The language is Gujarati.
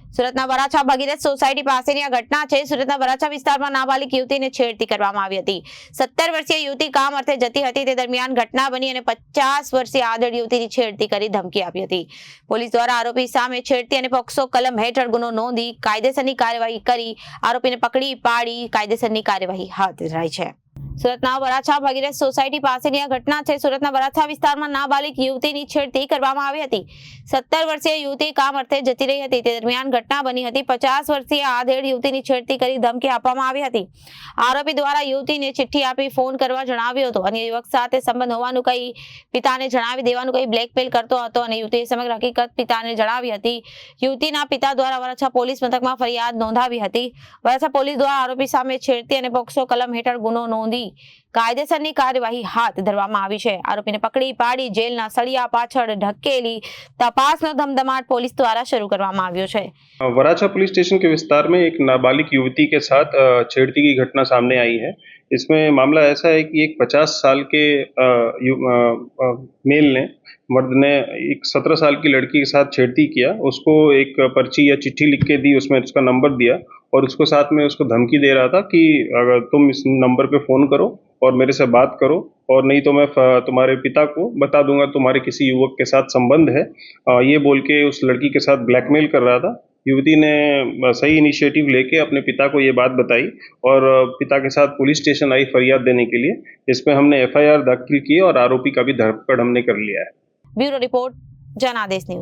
સુરતના વરાછા ભગીરથ સોસાયટી પાસેની આ ઘટના છે। સુરતના વરાછા વિસ્તારમાં નાબાલિગ યુવતીને છેડતી કરવામાં આવી હતી। 17 વર્ષીય યુવતી કામ અર્થે જતી હતી તે દરમિયાન ઘટના બની અને 50 વર્ષીય આદળ યુવતીની છેડતી કરી ધમકી આપી હતી। પોલીસ દ્વારા આરોપી સામે છેડતી અને પોક્સો કલમ હેઠળ ગુનો નોંધી કાયદેસરની કાર્યવાહી કરી આરોપીને પકડી પાડી કાયદેસરની કાર્યવાહી હાથ ધરાઈ છે। સુરતના વરાછા ભગીરથ સોસાયટી પાસેની આ ઘટના છે। સુરતના વરાછા વિસ્તારમાં નાબાલિગ યુવતીની છેડતી કરવામાં આવી હતી। 17 વર્ષીય યુવતી કામ અર્થે જતી રહી હતી તે દરમિયાન ઘટના બની હતી। 50 વર્ષીય આધેડ યુવતીની છેડતી કરી ધમકી આપવામાં આવી હતી। આરોપી દ્વારા યુવતીને ચિઠ્ઠી આપી ફોન કરવા જણાવ્યો હતો અને યુવક સાથે સંબંધ હોવાનું કહી પિતાને જણાવી દેવાનું કહી બ્લેકમેલ કરતો હતો અને યુવતીએ સમગ્ર હકીકત પિતાને જણાવી હતી। યુવતીના પિતા દ્વારા વરાછા પોલીસ મથકમાં ફરિયાદ નોંધાવી હતી। વરાછા પોલીસ દ્વારા આરોપી સામે છેડતી અને પોક્સો કલમ હેઠળ ગુનો નોંધી કાયદેસરની કાર્યવાહી હાથ ધરવામાં આવી છે। આરોપીને પકડી પાડી જેલના સળિયા પાછળ ઢકેલી तपासનો धमधमाट पुलिस द्वारा शुरू करवामा આવ્યો છે। वराछा पुलिस स्टेशन के विस्तार में एक नाबालिग युवती के साथ छेड़ती की घटना सामने आई है। इसमें मामला ऐसा है कि एक 50 साल के मेल ने मर्द ने एक 17 साल की लड़की के साथ छेड़ती किया। उसको एक पर्ची या चिट्ठी लिख के दी, उसमें उसका नंबर दिया और उसको साथ में उसको धमकी दे रहा था कि अगर तुम इस नंबर पे फ़ोन करो और मेरे से बात करो और नहीं तो मैं तुम्हारे पिता को बता दूंगा तुम्हारे किसी युवक के साथ संबंध है, ये बोल के उस लड़की के साथ ब्लैकमेल कर रहा था। युवती ने सही इनिशिएटिव लेके अपने पिता को ये बात बताई और पिता के साथ पुलिस स्टेशन आई फरियाद देने के लिए। इसमें हमने FIR दाखिल की और आरोपी का भी धरपकड़ हमने कर लिया है। ब्यूरो रिपोर्ट जनादेश न्यूज।